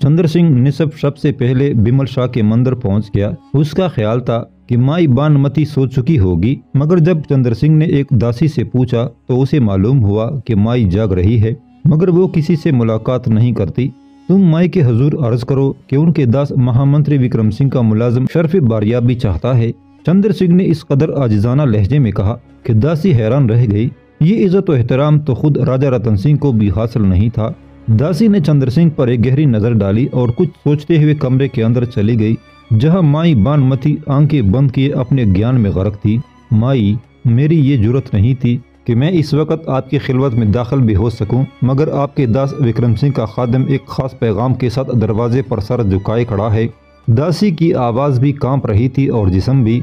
چندر سنگھ نصب سب سے پہلے بیمل شاہ کے مندر پہنچ گیا۔ اس کا خیال تھا کہ مائی بانمتی سو چکی ہوگی، مگر جب چندر سنگھ نے ایک داسی سے پوچھا تو اسے معلوم ہوا کہ مائی جاگ رہی ہے، مگر وہ کسی سے ملاقات نہیں کرتی۔ تم مائی کے حضور عرض کرو کہ ان کے داس مہامنتری وکرم سنگھ کا ملازم شرف باریابی چاہتا ہے۔ چندر سنگھ نے اس قدر عاجزانہ لہجے میں کہا کہ داسی حیران رہ گئی۔ یہ عزت و احترام تو خود راجہ رتن سنگھ کو بھی حاصل نہیں تھا۔ داسی نے چندر سنگھ پر ایک گہری نظر ڈالی اور کچھ سوچتے ہوئے کمرے کے اندر چلی گئی، جہاں مائی بانمتی آنکھیں بند کیے اپنے گیان میں غرق تھی۔ مائی، میری یہ جرت نہیں تھی کہ میں اس وقت آپ کی خلوت میں داخل بھی ہو سکوں، مگر آپ کے داس وکرم سنگھ کا خادم ایک خاص پیغام کے ساتھ دروازے پر سر جھکائے کھڑا ہے۔ داسی کی آواز بھی کانپ رہی تھی اور جسم بھی۔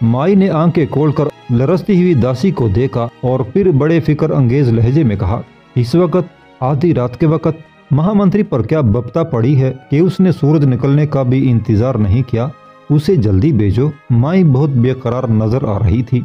مائی نے آنکھیں کھول کر لرزتی ہوئی داسی کو دیکھا اور پھر بڑے فکر انگیز لہجے میں کہا، اس وقت آدھی رات کے وقت مہامنتری پر کیا بپتا پڑی ہے کہ اس نے سورج نکلنے کا بھی انتظار نہیں کیا؟ اسے جلدی بھیجو۔ مائی بہت بے قرار نظر آ رہی تھی۔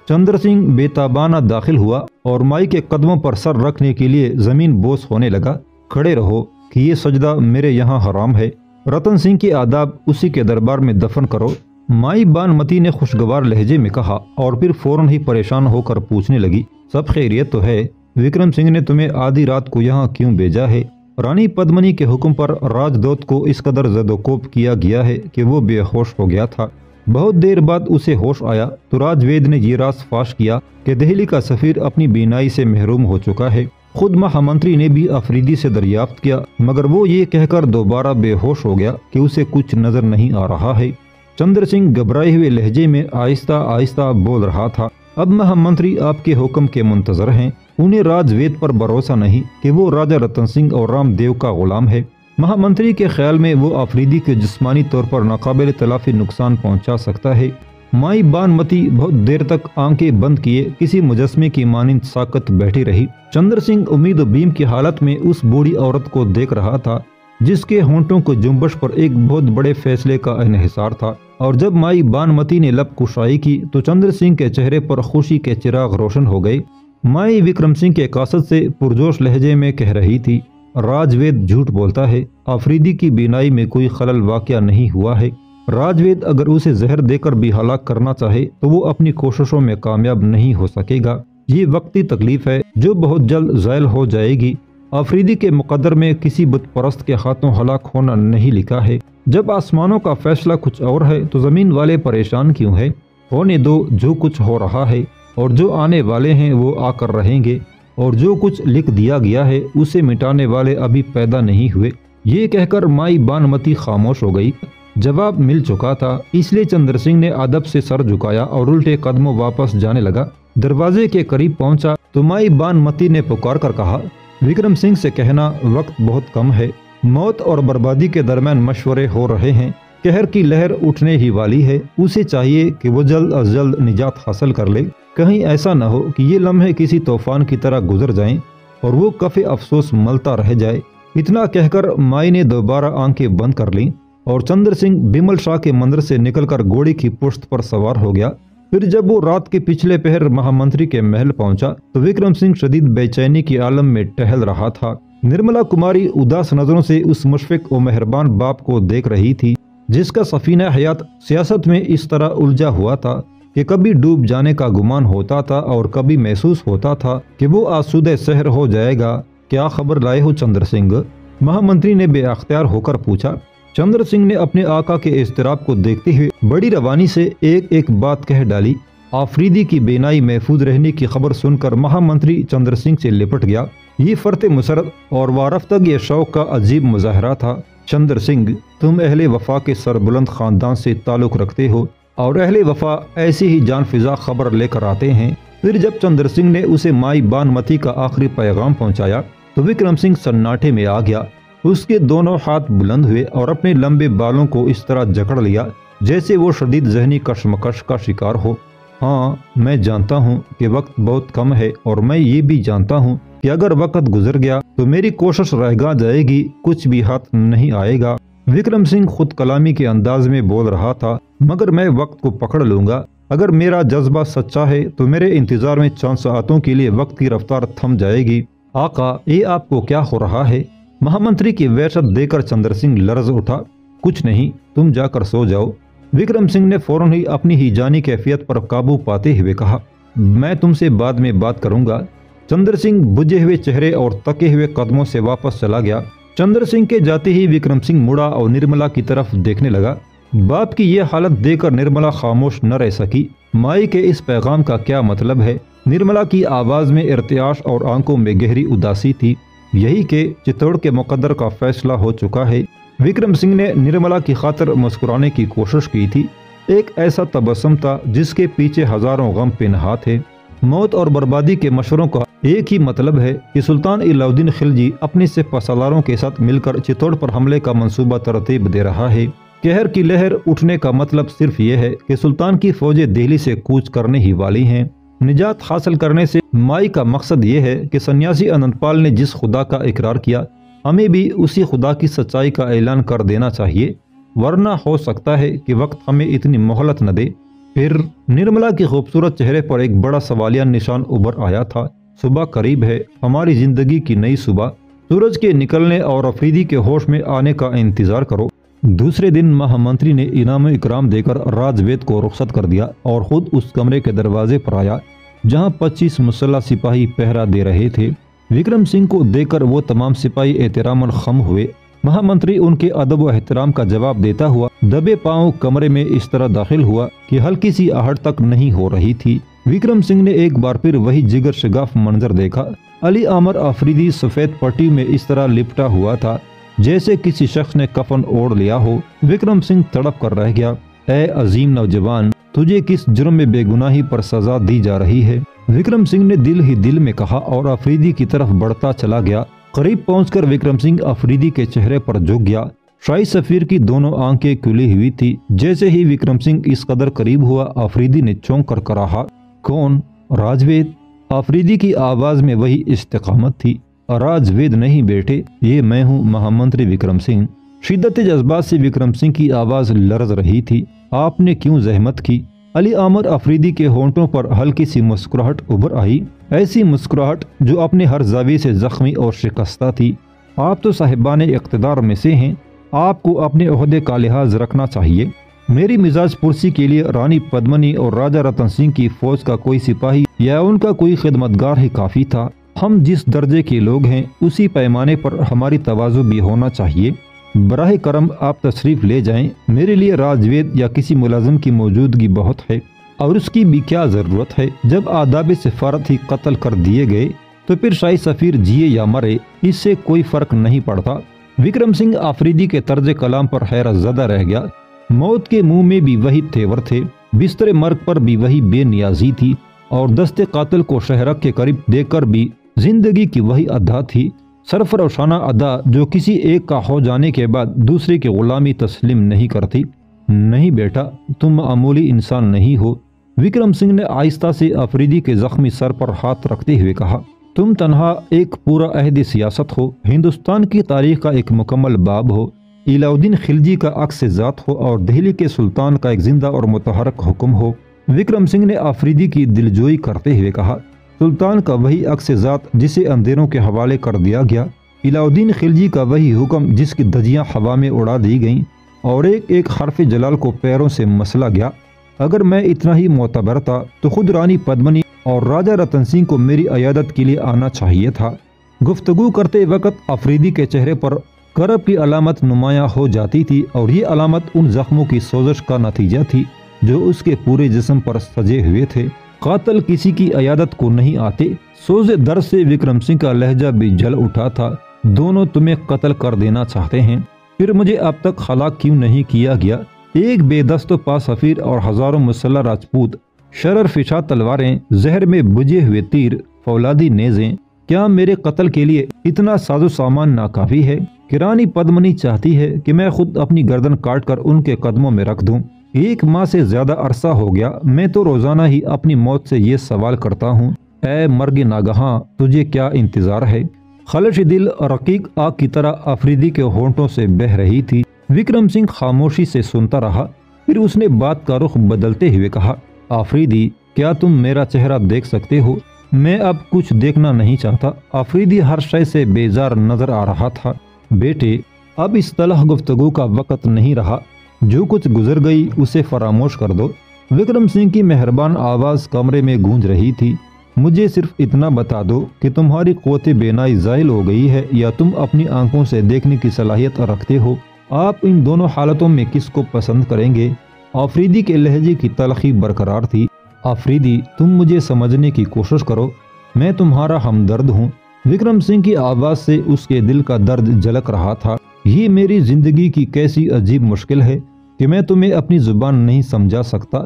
چندر سنگھ بے تابانہ داخل ہوا اور مائی کے قدموں پر سر رکھنے کے لیے زمین بوس ہونے لگا۔ کھڑے رہو کہ یہ سجدہ میرے یہاں حرام ہے۔ رتن سنگھ کے آداب اسی کے دربار میں دفن کرو، مائی بانمتی نے خوشگوار لہجے میں کہا، اور پھر فوراً ہی پریشان ہو کر پوچھنے لگی، سب خیریت تو ہے؟ وکرم سنگھ نے تمہیں آدھی رات کو یہاں کیوں بھیجا ہے؟ رانی پدمنی کے حکم پر راج دوت کو اس قدر زد و کوب کیا گیا ہے کہ وہ بے ہوش ہو گیا تھا۔ بہت دیر بعد اسے ہوش آیا تو راج وید نے یہ راز فاش کیا کہ دہلی کا سفیر اپنی بینائی سے محروم ہو چکا ہے۔ خود مہامنتری نے بھی آفریدی سے دریافت کیا، مگر وہ یہ کہہ کر دوبارہ بے ہوش ہو گیا کہ اسے کچھ نظر نہیں آ رہا ہے۔ چندر سنگھ گھبرائے ہوئے لہجے میں آہستہ آہستہ بول رہا تھا، اب مہامنتری آپ کے حکم کے منتظر ہیں۔ انہیں راج وید پر بھروسہ نہیں کہ وہ راجہ رتن سنگھ اور رام دیو کا غلام ہے۔ مہامنتری کے خیال میں وہ آفریدی کے جسمانی طور پر ناقابل تلافی نقصان پہنچا سکتا ہے۔ مائی بانمتی بہت دیر تک آنکھیں بند کیے کسی مجسمے کی مانند ساکت بیٹھی رہی۔ چندر سنگھ امید و بیم کی حالت میں اس بوڑھی عورت کو دیکھ رہا تھا، جس کے ہونٹوں کو جنبش پر ایک بہت بڑے فیصلے کا انحصار تھا، اور جب مائی بانمتی نے لب کشائی کی تو چندر سنگھ کے چہرے پر خوشی کے چراغ روشن ہو گئے۔ مائی وکرم سنگھ کے قاصد سے پرجوش لہجے میں کہہ رہی تھی، راج وید جھوٹ بولتا ہے، آفریدی کی بینائی میں کوئی خلل واقع نہیں ہوا ہے۔ راج وید اگر اسے زہر دے کر بھی ہلاک کرنا چاہے تو وہ اپنی کوششوں میں کامیاب نہیں ہو سکے گا۔ یہ وقتی تکلیف ہے جو بہت جلد زائل ہو جائے گی۔ آفریدی کے مقدر میں کسی بت پرست کے ہاتھوں ہلاک ہونا نہیں لکھا ہے۔ جب آسمانوں کا فیصلہ کچھ اور ہے تو زمین والے پریشان کیوں ہے؟ ہونے دو جو کچھ ہو رہا ہے، اور جو آنے والے ہیں وہ آ کر رہیں گے، اور جو کچھ لکھ دیا گیا ہے اسے مٹانے والے ابھی پیدا نہیں ہوئے۔ یہ کہہ کر مائی بانمتی خاموش ہو گئی۔ جواب مل چکا تھا، اس لیے چندر سنگھ نے ادب سے سر جھکایا اور الٹے قدموں واپس جانے لگا۔ دروازے کے قریب پہنچا تو مائی بانمتی نے پکار کر کہا، وکرم سنگھ سے کہنا وقت بہت کم ہے، موت اور بربادی کے درمیان مشورے ہو رہے ہیں، قہر کی لہر اٹھنے ہی والی ہے، اسے چاہیے کہ وہ جلد از جلد نجات حاصل کر لے۔ کہیں ایسا نہ ہو کہ یہ لمحے کسی طوفان کی طرح گزر جائیں اور وہ کف افسوس ملتا رہ جائے۔ اتنا کہہ کر مائی نے دوبارہ آنکھیں بند کر لیں اور چندر سنگھ بیمل شاہ کے مندر سے نکل کر گھوڑے کی پشت پر سوار ہو گیا۔ پھر جب وہ رات کے پچھلے پہر مہامنتری کے محل پہنچا تو وکرم سنگھ شدید بے چینی کے عالم میں ٹہل رہا تھا۔ نرملا کماری اداس نظروں سے اس مشفق و مہربان باپ کو دیکھ رہی تھی، جس کا سفینہ حیات سیاست میں اس طرح الجھا ہوا تھا کہ کبھی ڈوب جانے کا گمان ہوتا تھا اور کبھی محسوس ہوتا تھا کہ وہ آسودہ سحر ہو جائے گا۔ کیا خبر لائے ہو چندر سنگھ؟ مہامنتری نے بے اختیار ہو کر پوچھا۔ چندر سنگھ نے اپنے آقا کے اضطراب کو دیکھتے ہوئے بڑی روانی سے ایک ایک بات کہہ ڈالی۔ آفریدی کی بینائی محفوظ رہنے کی خبر سن کر مہامنتری چندر سنگھ سے لپٹ گیا۔ یہ فرط مسرت اور وارفتگی شوق کا عجیب مظاہرہ تھا۔ چندر سنگھ، تم اہل وفا کے سربلند خاندان سے تعلق رکھتے ہو اور اہل وفا ایسی ہی جان فضا خبر لے کر آتے ہیں۔ پھر جب چندر سنگھ نے اسے مائی بانمتی کا آخری پیغام پہنچایا تو وکرم سنگھ سناٹے میں آ گیا۔ اس کے دونوں ہاتھ بلند ہوئے اور اپنے لمبے بالوں کو اس طرح جکڑ لیا جیسے وہ شدید ذہنی کشمکش کا شکار ہو۔ ہاں، میں جانتا ہوں کہ وقت بہت کم ہے، اور میں یہ بھی جانتا ہوں کہ اگر وقت گزر گیا تو میری کوشش رہ جائے گی، کچھ بھی ہاتھ نہیں آئے گا۔ وکرم سنگھ خود کلامی کے انداز میں بول رہا تھا، مگر میں وقت کو پکڑ لوں گا۔ اگر میرا جذبہ سچا ہے تو میرے انتظار میں چند ساعتوں کے لیے وقت کی رفتار تھم جائے گی۔ آقا، یہ آپ کو کیا ہو رہا ہے؟ महामंत्री की वहशत देकर चंद्र सिंह लरज उठा। कुछ नहीं, तुम जाकर सो जाओ। विक्रम सिंह ने फौरन ही अपनी ही जानी कैफियत पर काबू पाते हुए कहा, मैं तुमसे बाद में बात करूंगा। चंद्र सिंह बुझे हुए चेहरे और तके हुए कदमों से वापस चला गया। चंद्र सिंह के जाते ही विक्रम सिंह मुड़ा और निर्मला की तरफ देखने लगा। बाप की यह हालत देखकर निर्मला खामोश न रह सकी। माई के इस पैगाम का क्या मतलब है? निर्मला की आवाज में इर्तियाश और आंखों में गहरी उदासी थी। यही कि चित्तौड़ के मुकद्दर का फैसला हो चुका है। विक्रम सिंह ने निर्मला की खातिर मुस्कुराने की कोशिश की थी। एक ऐसा तबस्सुम था जिसके पीछे हजारों गम पिनहा थे। मौत और बर्बादी के मशवरों का एक ही मतलब है कि सुल्तान अलाउद्दीन खिलजी अपने सिपह सालारों के साथ मिलकर चित्तौड़ पर हमले का मंसूबा तरतीब दे रहा है। कहर की लहर उठने का मतलब सिर्फ ये है कि सुल्तान की फौजें दिल्ली से कूच करने ही वाली हैं। निजात हासिल करने से माई का मकसद ये है कि सन्यासी अनंतपाल ने जिस खुदा का इकरार किया, हमें भी उसी खुदा की सच्चाई का ऐलान कर देना चाहिए, वरना हो सकता है कि वक्त हमें इतनी मोहलत न दे। फिर निर्मला के खूबसूरत चेहरे पर एक बड़ा सवालिया निशान उभर आया था। सुबह करीब है, हमारी जिंदगी की नई सुबह। सूरज के निकलने और अफरीदी के होश में आने का इंतजार करो। दूसरे दिन महामंत्री ने इनाम इकराम देकर राजवेद को रुखसत कर दिया और खुद उस कमरे के दरवाजे पर आया जहां 25 मुसल्ला सिपाही पहरा दे रहे थे। विक्रम सिंह को देखकर वो तमाम सिपाही एहतरामन खम हुए। महामंत्री उनके अदब व एहतराम का जवाब देता हुआ दबे पांव कमरे में इस तरह दाखिल हुआ कि हल्की सी आहट तक नहीं हो रही थी। विक्रम सिंह ने एक बार फिर वही जिगर शगाफ मंजर देखा। अली आमर अफरीदी सफेद पट्टी में इस तरह लिपटा हुआ था जैसे किसी शख्स ने कफन ओढ़ लिया हो। विक्रम सिंह तड़प कर रह गया। ए अजीम नौजवान, तुझे किस जुर्म में बेगुनाही पर सजा दी जा रही है? विक्रम सिंह ने दिल ही दिल में कहा और अफरीदी की तरफ बढ़ता चला गया। करीब पहुंचकर विक्रम सिंह अफरीदी के चेहरे पर झुक गया। शाही सफीर की दोनों आंखें खुली हुई थी। जैसे ही विक्रम सिंह इस कदर करीब हुआ, अफरीदी ने चौंक कर कहा, कौन? राजवेद? अफरीदी की आवाज में वही इस्तिकामत थी। राजवेद नहीं बेटे, ये मैं हूँ, महामंत्री विक्रम सिंह। शिद्दत जज्बात से विक्रम सिंह की आवाज लरज रही थी। आपने क्यों जहमत की? अली आमर अफरीदी के होंठों पर हल्की सी मुस्कुराहट उभर आई, ऐसी मुस्कुराहट जो अपने हर जावी से जख्मी और शिकस्ता थी। आप तो साहिबान इक़्तिदार में से हैं, आपको अपने ओहदे का लिहाज रखना चाहिए। मेरी मिजाज पुरसी के लिए रानी पद्मनी और राजा रतन सिंह की फौज का कोई सिपाही या उनका कोई खिदमतगार ही काफी था। हम जिस दर्जे के लोग हैं उसी पैमाने पर हमारी तवाज़ु भी होना चाहिए। बराह करम आप तशरीफ ले जाएं। मेरे लिए राजवेद या किसी मुलाजिम की मौजूदगी बहुत है, और उसकी भी क्या ज़रूरत है। जब आदाब सिफारत ही कत्ल कर दिए गए तो फिर शाही सफ़ीर जिए या मरे, इससे कोई फ़र्क नहीं पड़ता। विक्रम सिंह अफरीदी के तर्ज कलाम पर हैरत ज़दा रह गया। मौत के मुंह में भी वही तेवर थे, बिस्तर मर्ग पर भी वही बेनियाजी थी, और दस्ते कातिल को शहरक के करीब देखकर भी जिंदगी की वही अदा थी, सरफरोशाना अदा जो किसी एक का हो जाने के बाद दूसरे की गुलामी तस्लीम नहीं करती। नहीं बेटा, तुम मामूली इंसान नहीं हो, विक्रम सिंह ने आहिस्ता से अफरीदी के जख्मी सर पर हाथ रखते हुए कहा। तुम तन्हा एक पूरा अहद सियासत हो, हिंदुस्तान की तारीख का एक मुकम्मल बाब हो, अलाउद्दीन खिलजी का अक्स ज़ात हो और दिल्ली के सुल्तान का एक जिंदा और मुतहरक हुक्म हो। विक्रम सिंह ने अफरीदी की दिलजोई करते हुए कहा, सुल्तान का वही अक्स ज़ात जिसे अंधेरों के हवाले कर दिया गया, अलाउद्दीन खिलजी का वही हुक्म जिसकी धज्जियाँ हवा में उड़ा दी गईं और एक एक हर्फ जलाल को पैरों से मसला गया। अगर मैं इतना ही मोतबर था तो खुद रानी पद्मनी और राजा रतन सिंह को मेरी अयादत के लिए आना चाहिए था। गुफ्तगू करते वक्त अफरीदी के चेहरे पर करब की अलामत नुमायां हो जाती थी, और ये अलामत उन जख्मों की सोजश का नतीजा थी जो उसके पूरे जिस्म पर सजे हुए थे। कातिल किसी की अयादत को नहीं आते। सोजे दर्द से विक्रम सिंह का लहजा भी जल उठा था। दोनों तुम्हें कत्ल कर देना चाहते हैं, फिर मुझे अब तक हलाक क्यों नहीं किया गया? एक बेदस्त पास सफीर और हजारों मुसल्ला राजपूत, शरर फिशा तलवारें, जहर में बुझे हुए तीर, फौलादी नेज़ें, क्या मेरे कत्ल के लिए इतना साजो सामान नाकाफी है कि रानी पद्मनी चाहती है कि मैं खुद अपनी गर्दन काट कर उनके कदमों में रख दूं? 1 माह से ज्यादा अरसा हो गया, मैं तो रोजाना ही अपनी मौत से ये सवाल करता हूँ, ऐ मर्ग नागहां, तुझे क्या इंतजार है? खलश दिल रकीक आग की तरह अफरीदी के होंठों से बह रही थी। विक्रम सिंह खामोशी से सुनता रहा, फिर उसने बात का रुख बदलते हुए कहा, आफरीदी, क्या तुम मेरा चेहरा देख सकते हो? मैं अब कुछ देखना नहीं चाहता। अफरीदी हर शय से बेजार नजर आ रहा था। बेटे, अब इस तरह गुफ्तगू का वक्त नहीं रहा। जो कुछ गुजर गई उसे फरामोश कर दो। विक्रम सिंह की मेहरबान आवाज़ कमरे में गूंज रही थी। मुझे सिर्फ इतना बता दो कि तुम्हारी क़ुव्वत बेनाई ज़ाइल हो गई है या तुम अपनी आंखों से देखने की सलाहियत रखते हो। आप इन दोनों हालतों में किसको पसंद करेंगे? आफरीदी के लहजे की तलखी बरकरार थी। आफरीदी, तुम मुझे समझने की कोशिश करो, मैं तुम्हारा हमदर्द हूँ। विक्रम सिंह की आवाज़ से उसके दिल का दर्द झलक रहा था। ये मेरी जिंदगी की कैसी अजीब मुश्किल है कि मैं तुम्हें अपनी जुबान नहीं समझा सकता।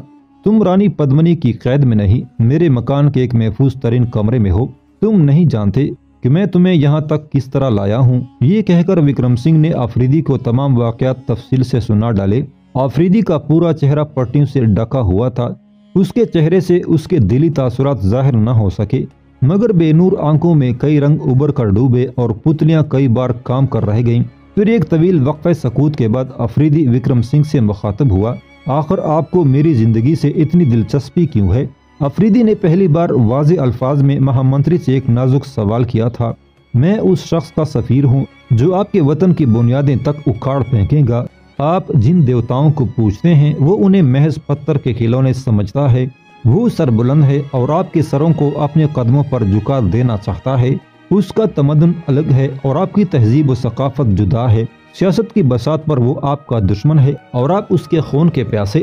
तुम रानी पद्मिनी की कैद में नहीं, मेरे मकान के एक महफूज तरीन कमरे में हो। तुम नहीं जानते कि मैं तुम्हें यहाँ तक किस तरह लाया हूँ। ये कहकर विक्रम सिंह ने आफरीदी को तमाम वाक़यात तफसील से सुना डाले। आफरीदी का पूरा चेहरा पट्टियों से ढका हुआ था। उसके चेहरे से उसके दिली तासुरात जाहिर न हो सके, मगर बेनूर आंखों में कई रंग उबर कर डूबे और पुतलियां कई बार काम कर रह गईं। फिर एक तवील वक्फे सकूत के बाद आफरीदी विक्रम सिंह से मुखातब हुआ। आखिर आपको मेरी जिंदगी से इतनी दिलचस्पी क्यों है? आफरीदी ने पहली बार वाज़ेह अल्फाज में महामंत्री से एक नाजुक सवाल किया था। मैं उस शख्स का सफ़ीर हूँ जो आपके वतन की बुनियादें तक उखाड़ फेंकेगा। आप जिन देवताओं को पूछते हैं वो उन्हें महज पत्थर के खिलौने समझता है। वो सरबुलंद है और आपके सरों को अपने कदमों पर झुका देना चाहता है। उसका तमद्दुन अलग है और आपकी तहजीब व सकाफत जुदा है। सियासत की बसात पर वो आपका दुश्मन है और आप उसके खून के प्यासे।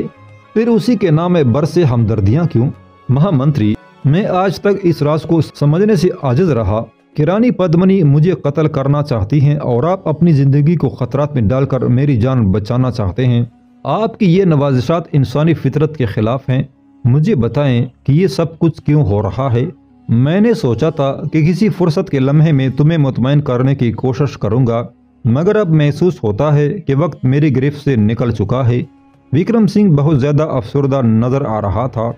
फिर उसी के नाम बरसे हमदर्दियाँ क्यों? महामंत्री, मैं आज तक इस राज को समझने से आजिज रहा कि रानी पद्मिनी मुझे कत्ल करना चाहती हैं और आप अपनी जिंदगी को खतरात में डालकर मेरी जान बचाना चाहते हैं। आपकी ये नवाजिशात इंसानी फितरत के खिलाफ हैं। मुझे बताएं कि ये सब कुछ क्यों हो रहा है? मैंने सोचा था कि किसी फुर्सत के लम्हे में तुम्हें मुतमईन करने की कोशिश करूंगा, मगर अब महसूस होता है कि वक्त मेरी गिरफ्त से निकल चुका है। विक्रम सिंह बहुत ज्यादा अफसरदा नजर आ रहा था।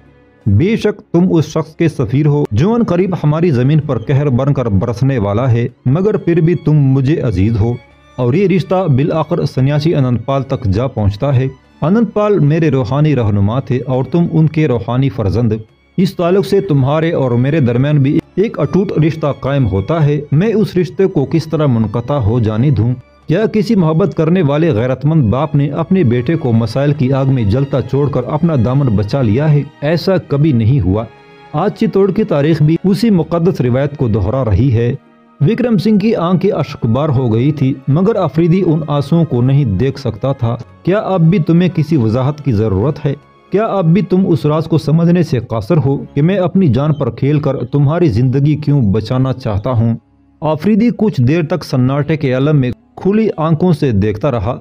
बेशक तुम उस शख्स के सफीर हो जो अन करीब हमारी जमीन पर कहर बनकर बरसने वाला है, मगर फिर भी तुम मुझे अजीज हो और ये रिश्ता बिल आखिर सन्यासी अनंतपाल तक जा पहुंचता है। अनंतपाल मेरे रूहानी रहनुमा थे और तुम उनके रूहानी फर्जंद। इस ताल्लुक से तुम्हारे और मेरे दरमियान भी एक अटूट रिश्ता कायम होता है। मैं उस रिश्ते को किस तरह मुनक़ता हो जाने दूं? क्या किसी मोहब्बत करने वाले गैरतमंद बाप ने अपने बेटे को मसाइल की आग में जलता छोड़कर अपना दामन बचा लिया है? ऐसा कभी नहीं हुआ। आज चित्तौड़ की तारीख भी उसी मुक़द्दस रिवायत को दोहरा रही है। विक्रम सिंह की आंखें अश्कबार हो गई थी, मगर आफरीदी उन आंसुओं को नहीं देख सकता था। क्या अब भी तुम्हें किसी वजाहत की जरूरत है? क्या अब भी तुम उस राज को समझने से कासर हो कि मैं अपनी जान पर खेलकर तुम्हारी जिंदगी क्यों बचाना चाहता हूँ? आफरीदी कुछ देर तक सन्नाटे के आलम में खुली आंखों से देखता रहा।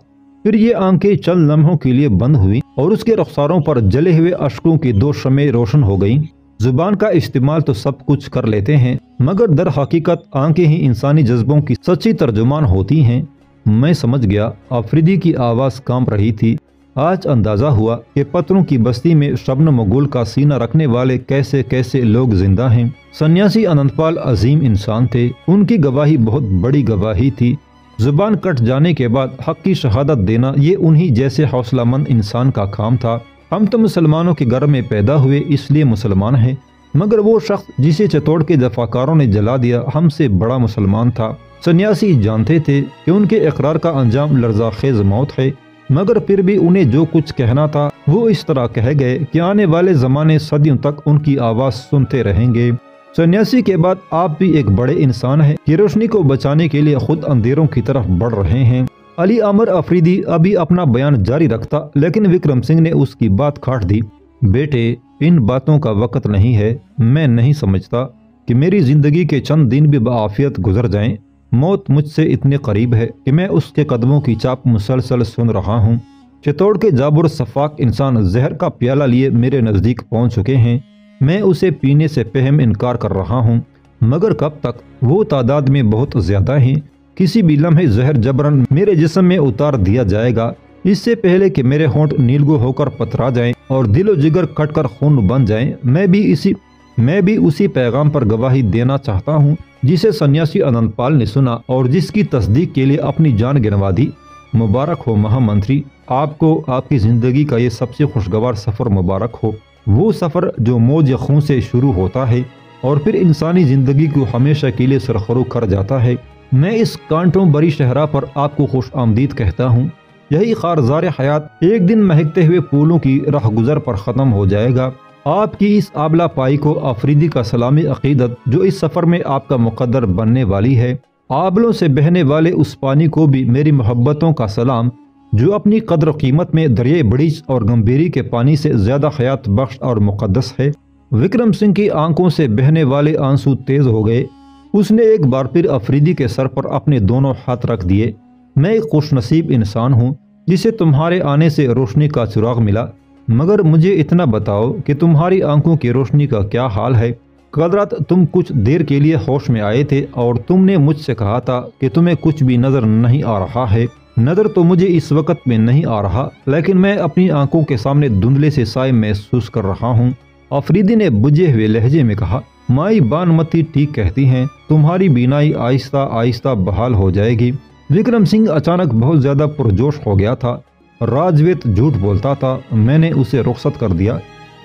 फिर ये आंखें चंद लम्हों के लिए बंद हुई और उसके रुखसारों पर जले हुए अश्कों की दो शमें रोशन हो गईं। जुबान का इस्तेमाल तो सब कुछ कर लेते हैं, मगर दर हकीकत आंखें ही इंसानी जज्बों की सच्ची तर्जुमान होती हैं। मैं समझ गया। आफरीदी की आवाज़ कांप रही थी। आज अंदाजा हुआ कि पत्थरों की बस्ती में शबनम गुल का सीना रखने वाले कैसे कैसे लोग जिंदा हैं। सन्यासी अनंतपाल अजीम इंसान थे। उनकी गवाही बहुत बड़ी गवाही थी। जुबान कट जाने के बाद हक की शहादत देना ये उन्हीं जैसे हौसलामंद इंसान का काम था। हम तो मुसलमानों के घर में पैदा हुए इसलिए मुसलमान हैं, मगर वो शख्स जिसे चित्तौड़ के दफाकारों ने जला दिया हमसे बड़ा मुसलमान था। सन्यासी जानते थे कि उनके इकरार का अंजाम लर्ज़ाखेज मौत है, मगर फिर भी उन्हें जो कुछ कहना था वो इस तरह कह गए कि आने वाले ज़माने सदियों तक उनकी आवाज़ सुनते रहेंगे। सन्यासी के बाद आप भी एक बड़े इंसान हैं कि रोशनी को बचाने के लिए खुद अंधेरों की तरफ बढ़ रहे हैं। अली अमर अफरीदी अभी अपना बयान जारी रखता, लेकिन विक्रम सिंह ने उसकी बात काट दी। बेटे, इन बातों का वक्त नहीं है। मैं नहीं समझता कि मेरी जिंदगी के चंद दिन भी बआफियत गुजर जाएं। मौत मुझसे इतने करीब है कि मैं उसके कदमों की चाप मुसलसल सुन रहा हूँ। चित्तौड़ के जाबुर सफाक इंसान जहर का प्याला लिए मेरे नज़दीक पहुँच चुके हैं। मैं उसे पीने से पहम इनकार कर रहा हूँ, मगर कब तक? वो तादाद में बहुत ज़्यादा हैं। किसी भी लम्हे जहर जबरन मेरे जिस्म में उतार दिया जाएगा, इससे पहले कि मेरे होंठ नीलगो होकर पतरा जाएं और दिलो जिगर कटकर खून बन जाएं। मैं भी उसी पैगाम पर गवाही देना चाहता हूँ जिसे सन्यासी अनंतपाल ने सुना और जिसकी तस्दीक के लिए अपनी जान गिनवा दी। मुबारक हो महामंत्री, आपको आपकी ज़िंदगी का ये सबसे खुशगवार सफ़र मुबारक हो। वो सफ़र जो मौज खून से शुरू होता है और फिर इंसानी ज़िंदगी को हमेशा के लिए सरखरू कर जाता है। میں اس کانٹوں بری شہرا پر آپ کو خوش آمدید کہتا ہوں۔ یہی خارزار حیات ایک دن مہکتے ہوئے پھولوں کی راہ گزر پر ختم ہو جائے گا۔ آپ کی اس آبلہ پائی کو آفریدی کا سلامی عقیدت جو اس سفر میں آپ کا مقدر بننے والی ہے۔ آبلوں سے بہنے والے اس پانی کو بھی میری محبتوں کا سلام جو اپنی قدر و قیمت میں دریائے بڑیچ اور گمبھیری کے پانی سے زیادہ حیات بخش اور مقدس ہے۔ وکرم سنگھ کی آنکھوں سے بہنے والے آنسو تیز ہو گئے۔ اس نے ایک بار پھر آفریدی کے سر پر اپنے دونوں ہاتھ رکھ دیے۔ میں ایک خوش نصیب انسان ہوں جسے تمہارے آنے سے روشنی کا چراغ ملا، مگر مجھے اتنا بتاؤ کہ تمہاری آنکھوں کی روشنی کا کیا حال ہے؟ کل رات تم کچھ دیر کے لیے ہوش میں آئے تھے اور تم نے مجھ سے کہا تھا کہ تمہیں کچھ بھی نظر نہیں آ رہا ہے۔ نظر تو مجھے اس وقت میں نہیں آ رہا، لیکن میں اپنی آنکھوں کے سامنے دھندلے سے سائے محسوس کر رہا ہوں۔ آفریدی نے بجھے ہوئے لہجے میں کہا، مائی بانمتی ٹھیک کہتی ہیں، تمہاری بینائی آہستہ آہستہ بحال ہو جائے گی۔ وکرم سنگھ اچانک بہت زیادہ پرجوش ہو گیا تھا۔ راجویت جھوٹ بولتا تھا، میں نے اسے رخصت کر دیا۔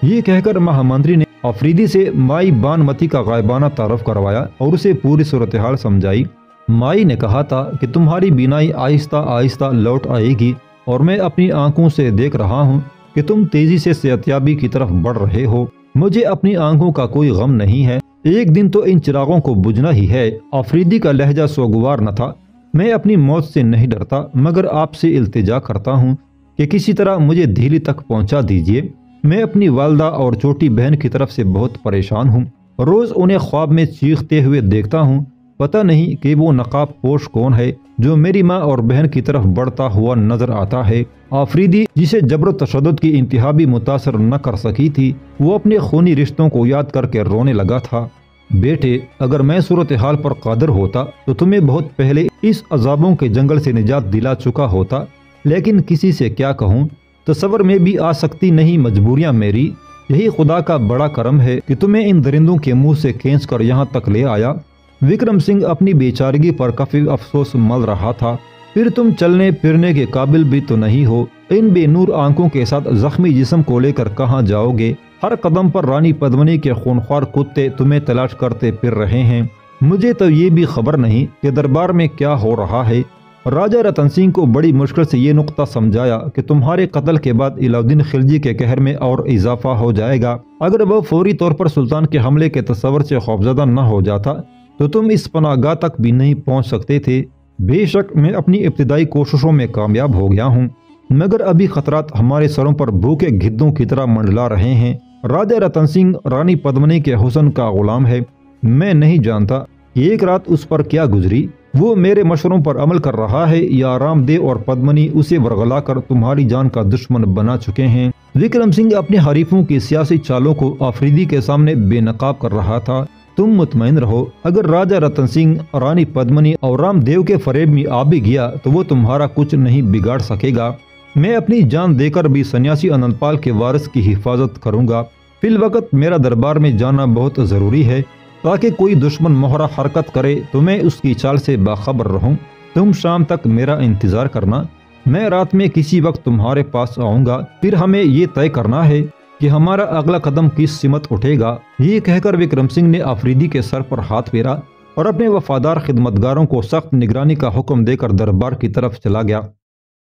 یہ کہہ کر مہامنتری نے آفریدی سے مائی بانمتی کا غائبانہ تعارف کروایا اور اسے پوری صورتحال سمجھائی۔ مائی نے کہا تھا کہ تمہاری بینائی آہستہ آہستہ لوٹ آئے گی اور میں اپنی آنکھوں سے دیکھ رہا ہوں کہ تم تیزی سے صحتیابی کی طرف بڑھ رہے ہو۔ مجھے اپنی آنکھوں کا کوئی غم نہیں ہے، ایک دن تو ان چراغوں کو بجھنا ہی ہے۔ آفریدی کا لہجہ سوگوار نہ تھا۔ میں اپنی موت سے نہیں ڈرتا، مگر آپ سے التجا کرتا ہوں کہ کسی طرح مجھے دہلی تک پہنچا دیجیے۔ میں اپنی والدہ اور چھوٹی بہن کی طرف سے بہت پریشان ہوں۔ روز انہیں خواب میں چیختے ہوئے دیکھتا ہوں، پتہ نہیں کہ وہ نقاب پوش کون ہے جو میری ماں اور بہن کی طرف بڑھتا ہوا نظر آتا ہے۔ آفریدی جسے جبر و تشدد کی انتہا بھی متاثر نہ کر سکی تھی، وہ اپنے خونی رشتوں کو یاد کر کے رونے لگا تھا۔ بیٹے، اگر میں صورتحال پر قادر ہوتا تو تمہیں بہت پہلے اس عذابوں کے جنگل سے نجات دلا چکا ہوتا، لیکن کسی سے کیا کہوں؟ تصور میں بھی آ سکتی نہیں مجبوریاں میری۔ یہی خدا کا بڑا کرم ہے کہ تمہیں ان درندوں کے منہ سے کھینچ کر یہاں تک لے آیا۔ وکرم سنگھ اپنی بیچارگی پر کافی افسوس مل رہا تھا۔ پھر تم چلنے پھرنے کے قابل بھی تو نہیں ہو، ان بے نور آنکھوں کے ساتھ زخمی جسم کو لے کر کہاں جاؤ گے؟ ہر قدم پر رانی پدمنی کے خونخوار کتے تمہیں تلاش کرتے پھر رہے ہیں۔ مجھے تو یہ بھی خبر نہیں کہ دربار میں کیا ہو رہا ہے۔ راجہ رتن سنگھ کو بڑی مشکل سے یہ نقطہ سمجھایا کہ تمہارے قتل کے بعد علاؤدین خلجی کے قہر میں اور اضافہ ہو جائے گا۔ اگر وہ فوری طور پر سلطان کے حملے کے تصور سے خوفزدہ نہ ہو جاتا تو تم اس پناہ گاہ تک بھی نہیں پہنچ سکتے تھے۔ بے شک میں اپنی ابتدائی کوششوں میں کامیاب ہو گیا ہوں، مگر ابھی خطرات ہمارے سروں پر بھوکے گدھوں کی طرح منڈلا رہے ہیں۔ راجہ رتن سنگھ رانی پدمنی کے حسن کا غلام ہے۔ میں نہیں جانتا کہ ایک رات اس پر کیا گزری۔ وہ میرے مشوروں پر عمل کر رہا ہے یا رام دیو اور پدمنی اسے ورغلا کر تمہاری جان کا دشمن بنا چکے ہیں۔ وکرم سنگھ اپنے حریفوں کی سیاسی چالوں کو آفریدی کے سامنے بے نقاب کر رہا تھا۔ تم مطمئن رہو، اگر راجہ رتن سنگھ، رانی پدمنی اور رام دیو کے فریب میں آ بھی گیا تو وہ تمہارا کچھ نہیں بگاڑ سکے گا۔ میں اپنی جان دے کر بھی سنیاسی انند پال کے وارث کی حفاظت کروں گا۔ فی الوقت میرا دربار میں جانا بہت ضروری ہے تاکہ کوئی دشمن مہرہ حرکت کرے تو میں اس کی چال سے باخبر رہوں۔ تم شام تک میرا انتظار کرنا، میں رات میں کسی وقت تمہارے پاس آؤں گا، پھر ہمیں یہ طے کرنا ہے کہ ہمارا اگلا قدم کس سمت اٹھے گا۔ یہ کہہ کر وکرم سنگھ نے آفریدی کے سر پر ہاتھ پھیرا اور اپنے وفادار خدمتگاروں کو سخت نگرانی کا حکم دے کر دربار کی طرف چلا گیا۔